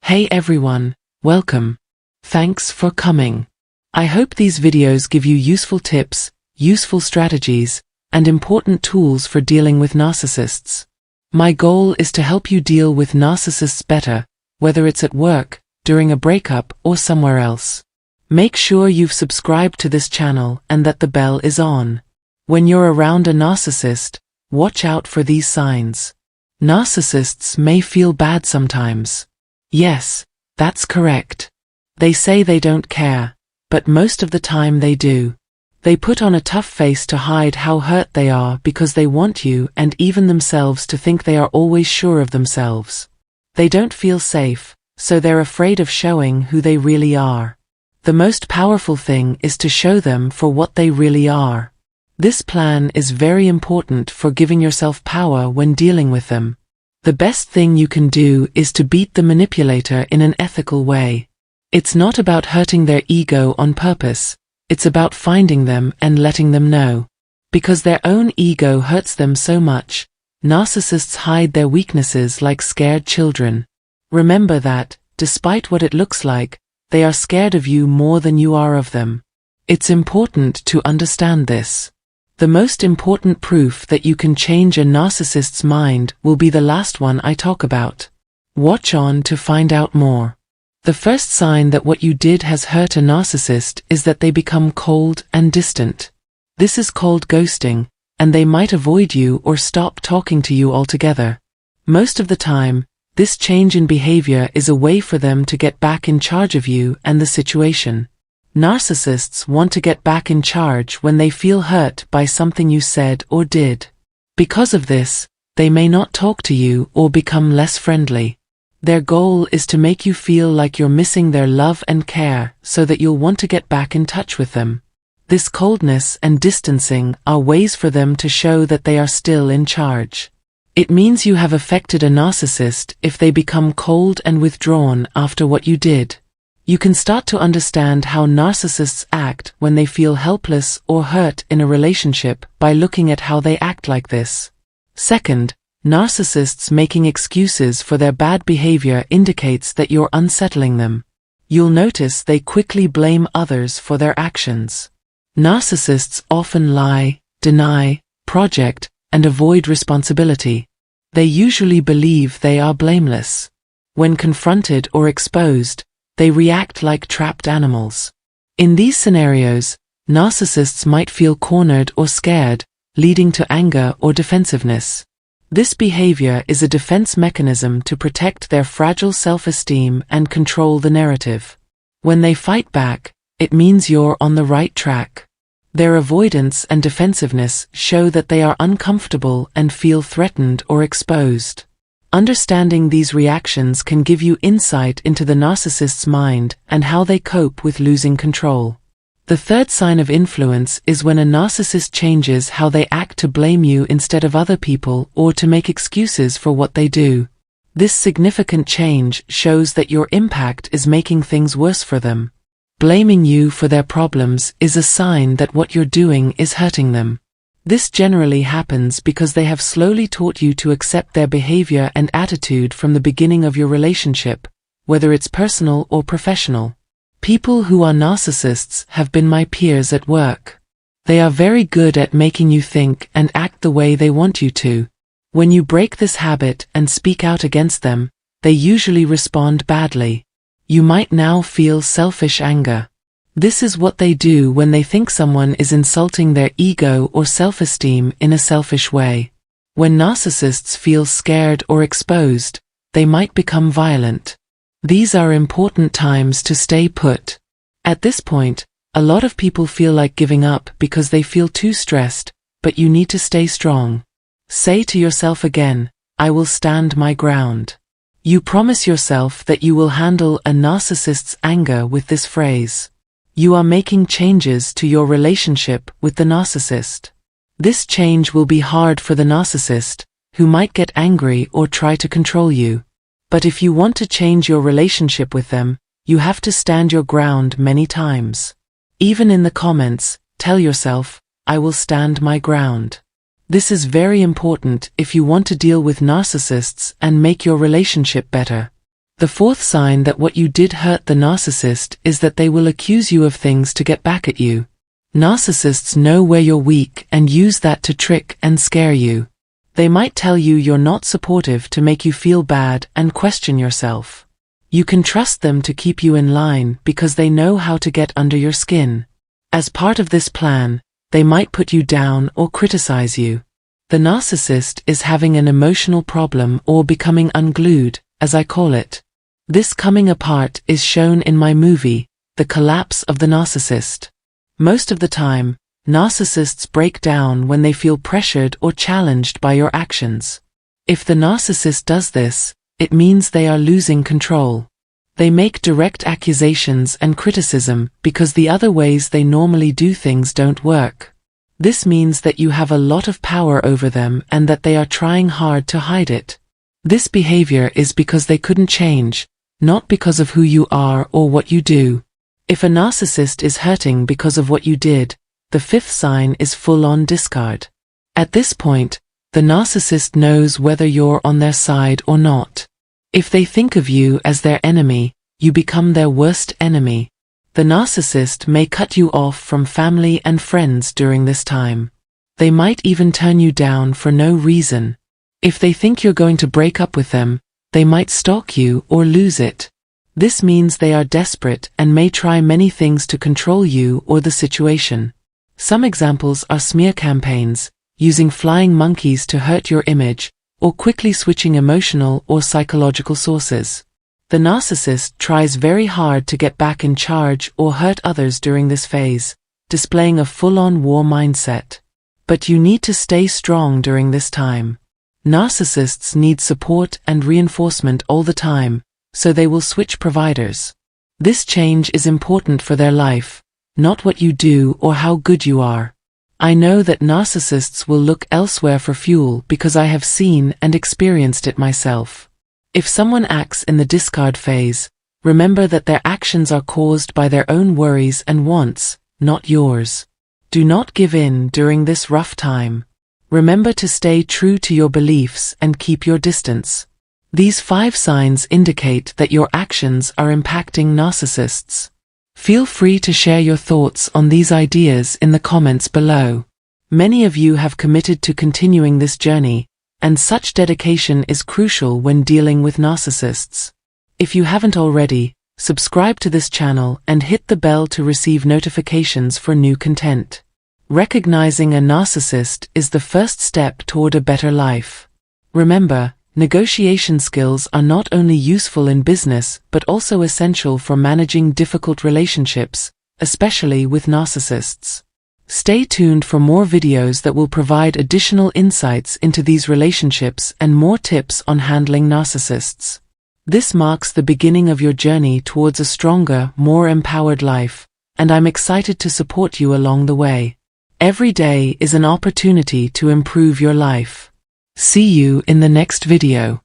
Hey everyone, welcome. Thanks for coming. I hope these videos give you useful tips, useful strategies, and important tools for dealing with narcissists. My goal is to help you deal with narcissists better, whether it's at work, during a breakup, or somewhere else. Make sure you've subscribed to this channel and that the bell is on. When you're around a narcissist, watch out for these signs. Narcissists may feel bad sometimes. Yes, that's correct. They say they don't care, but most of the time they do. They put on a tough face to hide how hurt they are because they want you and even themselves to think they are always sure of themselves. They don't feel safe, so they're afraid of showing who they really are. The most powerful thing is to show them for what they really are. This plan is very important for giving yourself power when dealing with them. The best thing you can do is to beat the manipulator in an ethical way. It's not about hurting their ego on purpose, it's about finding them and letting them know. Because their own ego hurts them so much, narcissists hide their weaknesses like scared children. Remember that, despite what it looks like, they are scared of you more than you are of them. It's important to understand this. The most important proof that you can change a narcissist's mind will be the last one I talk about. Watch on to find out more. The first sign that what you did has hurt a narcissist is that they become cold and distant. This is called ghosting, and they might avoid you or stop talking to you altogether. Most of the time, this change in behavior is a way for them to get back in charge of you and the situation. Narcissists want to get back in charge when they feel hurt by something you said or did. Because of this, they may not talk to you or become less friendly. Their goal is to make you feel like you're missing their love and care so that you'll want to get back in touch with them. This coldness and distancing are ways for them to show that they are still in charge. It means you have affected a narcissist if they become cold and withdrawn after what you did. You can start to understand how narcissists act when they feel helpless or hurt in a relationship by looking at how they act like this. Second, narcissists making excuses for their bad behavior indicates that you're unsettling them. You'll notice they quickly blame others for their actions. Narcissists often lie, deny, project, and avoid responsibility. They usually believe they are blameless. When confronted or exposed, they react like trapped animals. In these scenarios, narcissists might feel cornered or scared, leading to anger or defensiveness. This behavior is a defense mechanism to protect their fragile self-esteem and control the narrative. When they fight back, it means you're on the right track. Their avoidance and defensiveness show that they are uncomfortable and feel threatened or exposed. Understanding these reactions can give you insight into the narcissist's mind and how they cope with losing control. The third sign of influence is when a narcissist changes how they act to blame you instead of other people or to make excuses for what they do. This significant change shows that your impact is making things worse for them. Blaming you for their problems is a sign that what you're doing is hurting them. This generally happens because they have slowly taught you to accept their behavior and attitude from the beginning of your relationship, whether it's personal or professional. People who are narcissists have been my peers at work. They are very good at making you think and act the way they want you to. When you break this habit and speak out against them, they usually respond badly. You might now feel selfish anger. This is what they do when they think someone is insulting their ego or self-esteem in a selfish way. When narcissists feel scared or exposed, they might become violent. These are important times to stay put. At this point, a lot of people feel like giving up because they feel too stressed, but you need to stay strong. Say to yourself again, I will stand my ground. You promise yourself that you will handle a narcissist's anger with this phrase. You are making changes to your relationship with the narcissist. This change will be hard for the narcissist, who might get angry or try to control you. But if you want to change your relationship with them, you have to stand your ground many times. Even in the comments, tell yourself, I will stand my ground. This is very important if you want to deal with narcissists and make your relationship better. The fourth sign that what you did hurt the narcissist is that they will accuse you of things to get back at you. Narcissists know where you're weak and use that to trick and scare you. They might tell you you're not supportive to make you feel bad and question yourself. You can trust them to keep you in line because they know how to get under your skin. As part of this plan, they might put you down or criticize you. The narcissist is having an emotional problem or becoming unglued, as I call it. This coming apart is shown in my movie, The Collapse of the Narcissist. Most of the time, narcissists break down when they feel pressured or challenged by your actions. If the narcissist does this, it means they are losing control. They make direct accusations and criticism because the other ways they normally do things don't work. This means that you have a lot of power over them and that they are trying hard to hide it. This behavior is because they couldn't change, not because of who you are or what you do. If a narcissist is hurting because of what you did, the fifth sign is full-on discard. At this point, the narcissist knows whether you're on their side or not. If they think of you as their enemy, you become their worst enemy. The narcissist may cut you off from family and friends during this time. They might even turn you down for no reason. If they think you're going to break up with them, they might stalk you or lose it. This means they are desperate and may try many things to control you or the situation. Some examples are smear campaigns, using flying monkeys to hurt your image, or quickly switching emotional or psychological sources. The narcissist tries very hard to get back in charge or hurt others during this phase, displaying a full-on war mindset. But you need to stay strong during this time. Narcissists need support and reinforcement all the time, so they will switch providers. This change is important for their life, not what you do or how good you are. I know that narcissists will look elsewhere for fuel because I have seen and experienced it myself. If someone acts in the discard phase, remember that their actions are caused by their own worries and wants, not yours. Do not give in during this rough time. Remember to stay true to your beliefs and keep your distance. These 5 signs indicate that your actions are impacting narcissists. Feel free to share your thoughts on these ideas in the comments below. Many of you have committed to continuing this journey, and such dedication is crucial when dealing with narcissists. If you haven't already, subscribe to this channel and hit the bell to receive notifications for new content. Recognizing a narcissist is the first step toward a better life. Remember, negotiation skills are not only useful in business but also essential for managing difficult relationships, especially with narcissists. Stay tuned for more videos that will provide additional insights into these relationships and more tips on handling narcissists. This marks the beginning of your journey towards a stronger, more empowered life, and I'm excited to support you along the way. Every day is an opportunity to improve your life. See you in the next video.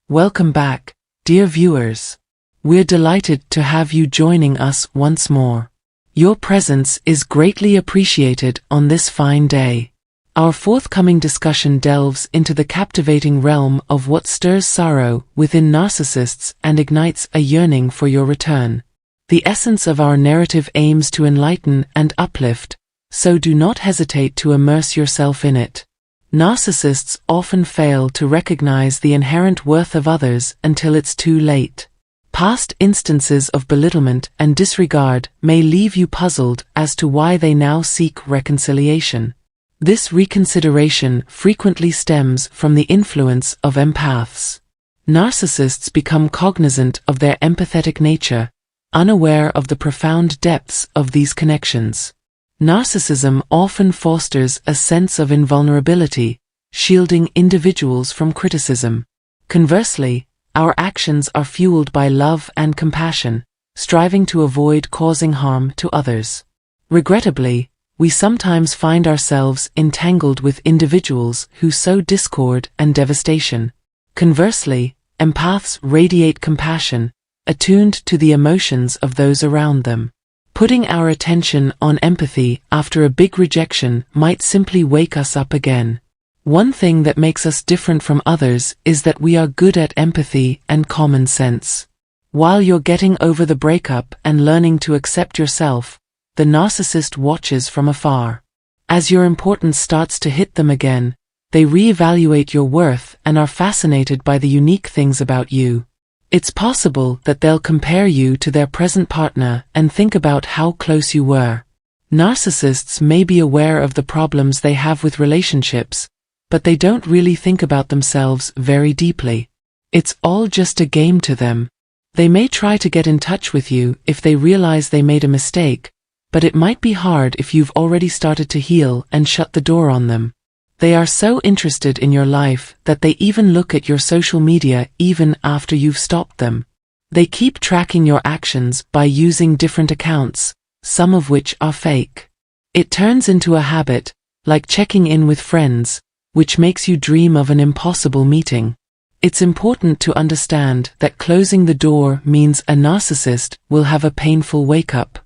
Welcome back, dear viewers. We're delighted to have you joining us once more. Your presence is greatly appreciated on this fine day. Our forthcoming discussion delves into the captivating realm of what stirs sorrow within narcissists and ignites a yearning for your return. The essence of our narrative aims to enlighten and uplift, so do not hesitate to immerse yourself in it. Narcissists often fail to recognize the inherent worth of others until it's too late. Past instances of belittlement and disregard may leave you puzzled as to why they now seek reconciliation. This reconsideration frequently stems from the influence of empaths. Narcissists become cognizant of their empathetic nature, unaware of the profound depths of these connections. Narcissism often fosters a sense of invulnerability, shielding individuals from criticism. Conversely, our actions are fueled by love and compassion, striving to avoid causing harm to others. Regrettably, we sometimes find ourselves entangled with individuals who sow discord and devastation. Conversely, empaths radiate compassion, attuned to the emotions of those around them. Putting our attention on empathy after a big rejection might simply wake us up again. One thing that makes us different from others is that we are good at empathy and common sense. While you're getting over the breakup and learning to accept yourself, the narcissist watches from afar. As your importance starts to hit them again, they reevaluate your worth and are fascinated by the unique things about you. It's possible that they'll compare you to their present partner and think about how close you were. Narcissists may be aware of the problems they have with relationships, but they don't really think about themselves very deeply. It's all just a game to them. They may try to get in touch with you if they realize they made a mistake, but it might be hard if you've already started to heal and shut the door on them. They are so interested in your life that they even look at your social media even after you've stopped them. They keep tracking your actions by using different accounts, some of which are fake. It turns into a habit, like checking in with friends, which makes you dream of an impossible meeting. It's important to understand that closing the door means a narcissist will have a painful wake-up.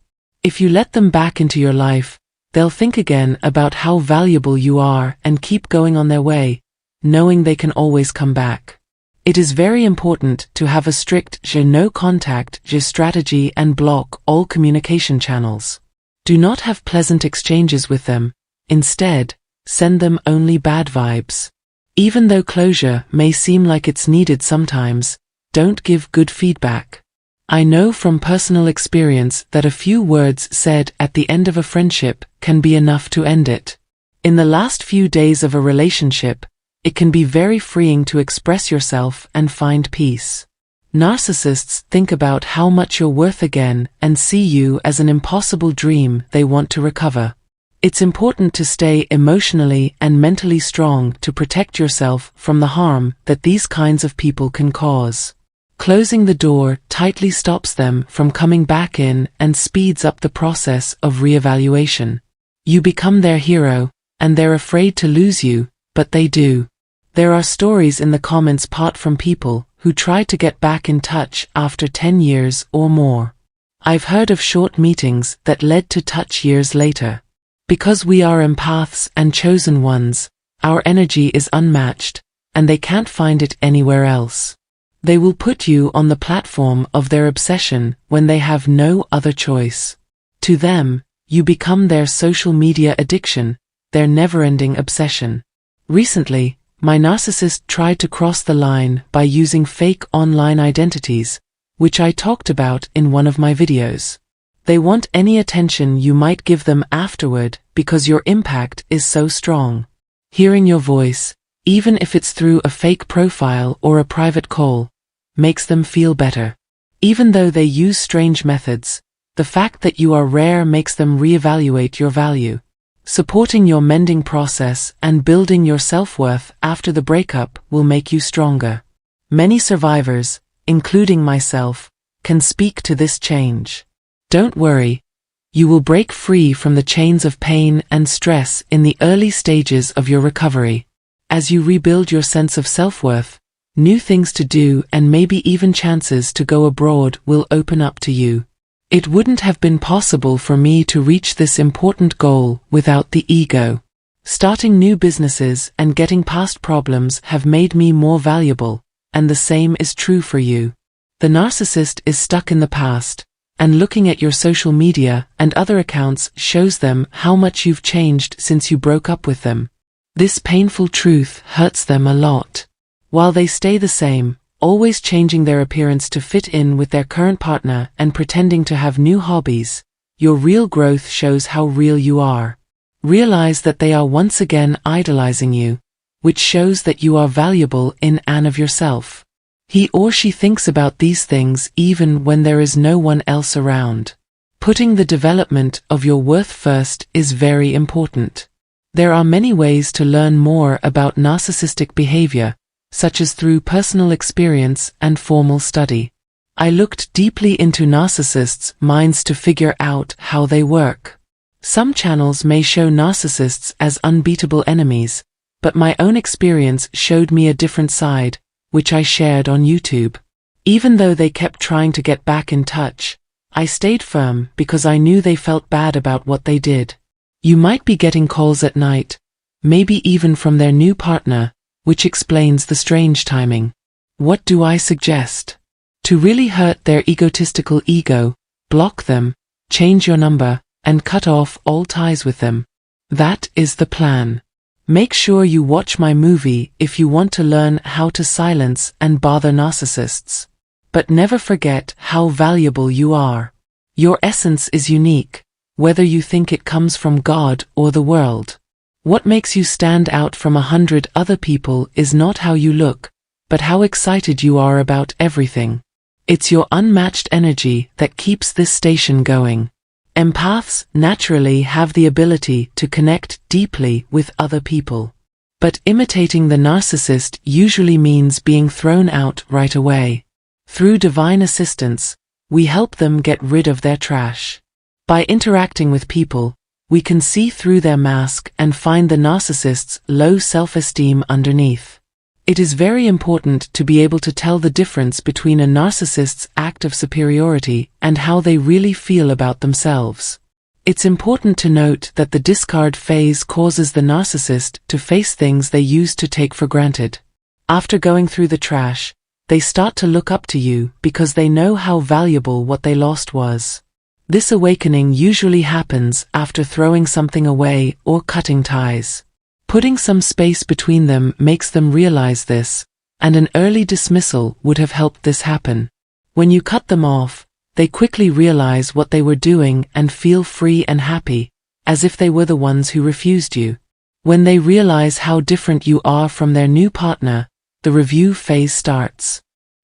If you let them back into your life, they'll think again about how valuable you are and keep going on their way, knowing they can always come back. It is very important to have a strict no contact strategy and block all communication channels. Do not have pleasant exchanges with them. Instead, send them only bad vibes. Even though closure may seem like it's needed sometimes, don't give good feedback. I know from personal experience that a few words said at the end of a friendship can be enough to end it. In the last few days of a relationship, it can be very freeing to express yourself and find peace. Narcissists think about how much you're worth again and see you as an impossible dream they want to recover. It's important to stay emotionally and mentally strong to protect yourself from the harm that these kinds of people can cause. Closing the door tightly stops them from coming back in and speeds up the process of reevaluation. You become their hero, and they're afraid to lose you, but they do. There are stories in the comments part from people who try to get back in touch after 10 years or more. I've heard of short meetings that led to touch years later. Because we are empaths and chosen ones, our energy is unmatched, and they can't find it anywhere else. They will put you on the platform of their obsession when they have no other choice. To them, you become their social media addiction, their never-ending obsession. Recently, my narcissist tried to cross the line by using fake online identities, which I talked about in one of my videos. They want any attention you might give them afterward because your impact is so strong. Hearing your voice, even if it's through a fake profile or a private call, makes them feel better. Even though they use strange methods, the fact that you are rare makes them reevaluate your value. Supporting your mending process and building your self-worth after the breakup will make you stronger. Many survivors, including myself, can speak to this change. Don't worry, you will break free from the chains of pain and stress in the early stages of your recovery. As you rebuild your sense of self-worth, new things to do and maybe even chances to go abroad will open up to you. It wouldn't have been possible for me to reach this important goal without the ego. Starting new businesses and getting past problems have made me more valuable, and the same is true for you. The narcissist is stuck in the past, and looking at your social media and other accounts shows them how much you've changed since you broke up with them. This painful truth hurts them a lot. While they stay the same, always changing their appearance to fit in with their current partner and pretending to have new hobbies, your real growth shows how real you are. Realize that they are once again idolizing you, which shows that you are valuable in and of yourself. He or she thinks about these things even when there is no one else around. Putting the development of your worth first is very important. There are many ways to learn more about narcissistic behavior, such as through personal experience and formal study. I looked deeply into narcissists' minds to figure out how they work. Some channels may show narcissists as unbeatable enemies, but my own experience showed me a different side, which I shared on YouTube. Even though they kept trying to get back in touch, I stayed firm because I knew they felt bad about what they did. You might be getting calls at night, maybe even from their new partner, which explains the strange timing. What do I suggest? To really hurt their egotistical ego, block them, change your number, and cut off all ties with them. That is the plan. Make sure you watch my movie if you want to learn how to silence and bother narcissists. But never forget how valuable you are. Your essence is unique, whether you think it comes from God or the world. What makes you stand out from 100 other people is not how you look, but how excited you are about everything. It's your unmatched energy that keeps this station going. Empaths naturally have the ability to connect deeply with other people. But imitating the narcissist usually means being thrown out right away. Through divine assistance, we help them get rid of their trash. By interacting with people, we can see through their mask and find the narcissist's low self-esteem underneath. It is very important to be able to tell the difference between a narcissist's act of superiority and how they really feel about themselves. It's important to note that the discard phase causes the narcissist to face things they used to take for granted. After going through the trash, they start to look up to you because they know how valuable what they lost was. This awakening usually happens after throwing something away or cutting ties. Putting some space between them makes them realize this, and an early dismissal would have helped this happen. When you cut them off, they quickly realize what they were doing and feel free and happy, as if they were the ones who refused you. When they realize how different you are from their new partner, the review phase starts.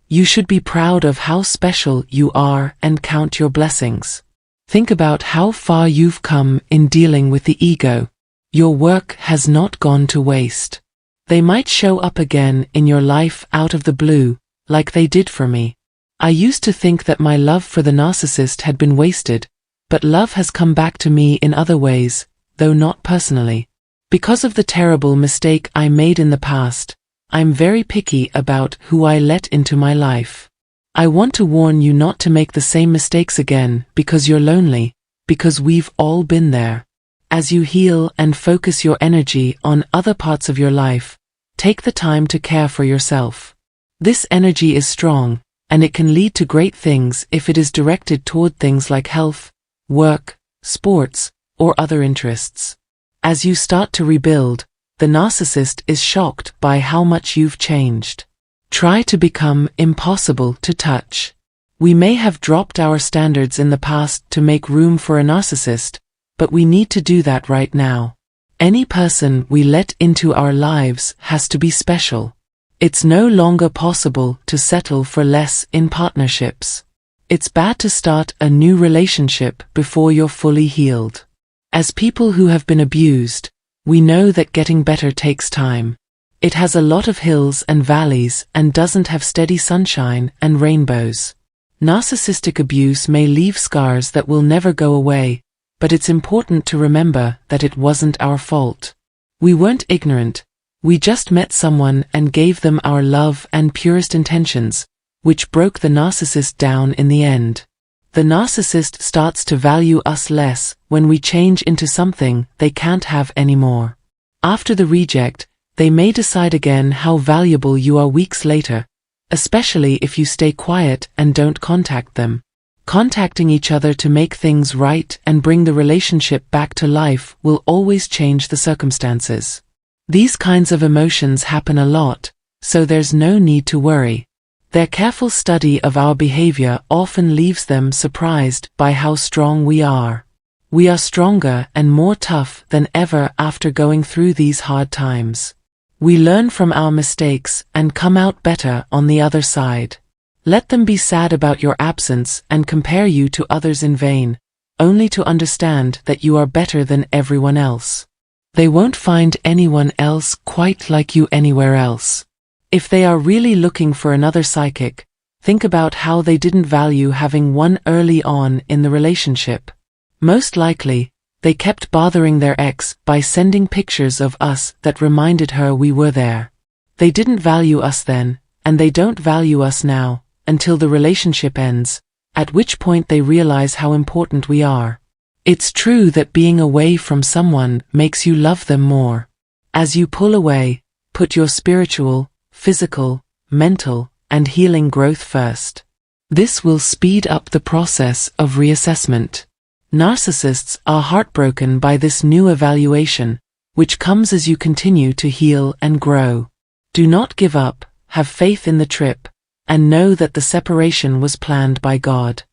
You should be proud of how special you are and count your blessings. Think about how far you've come in dealing with the ego. Your work has not gone to waste. They might show up again in your life out of the blue, like they did for me. I used to think that my love for the narcissist had been wasted, but love has come back to me in other ways, though not personally. Because of the terrible mistake I made in the past, I'm very picky about who I let into my life. I want to warn you not to make the same mistakes again because you're lonely, because we've all been there. As you heal and focus your energy on other parts of your life, take the time to care for yourself. This energy is strong, and it can lead to great things if it is directed toward things like health, work, sports, or other interests. As you start to rebuild, the narcissist is shocked by how much you've changed. Try to become impossible to touch. We may have dropped our standards in the past to make room for a narcissist, but we need to do that right now. Any person we let into our lives has to be special. It's no longer possible to settle for less in partnerships. It's bad to start a new relationship before you're fully healed. As people who have been abused, we know that getting better takes time. It has a lot of hills and valleys and doesn't have steady sunshine and rainbows. Narcissistic abuse may leave scars that will never go away, but it's important to remember that it wasn't our fault. We weren't ignorant, we just met someone and gave them our love and purest intentions, which broke the narcissist down in the end. The narcissist starts to value us less when we change into something they can't have anymore. After the reject, they may decide again how valuable you are weeks later, especially if you stay quiet and don't contact them. Contacting each other to make things right and bring the relationship back to life will always change the circumstances. These kinds of emotions happen a lot, so there's no need to worry. Their careful study of our behavior often leaves them surprised by how strong we are. We are stronger and more tough than ever after going through these hard times. We learn from our mistakes and come out better on the other side. Let them be sad about your absence and compare you to others in vain, only to understand that you are better than everyone else. They won't find anyone else quite like you anywhere else. If they are really looking for another psychic, think about how they didn't value having one early on in the relationship. Most likely, they kept bothering their ex by sending pictures of us that reminded her we were there. They didn't value us then, and they don't value us now, until the relationship ends, at which point they realize how important we are. It's true that being away from someone makes you love them more. As you pull away, put your spiritual, physical, mental, and healing growth first. This will speed up the process of reassessment. Narcissists are heartbroken by this new evaluation, which comes as you continue to heal and grow. Do not give up, have faith in the trip, and know that the separation was planned by God.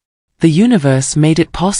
The universe made it possible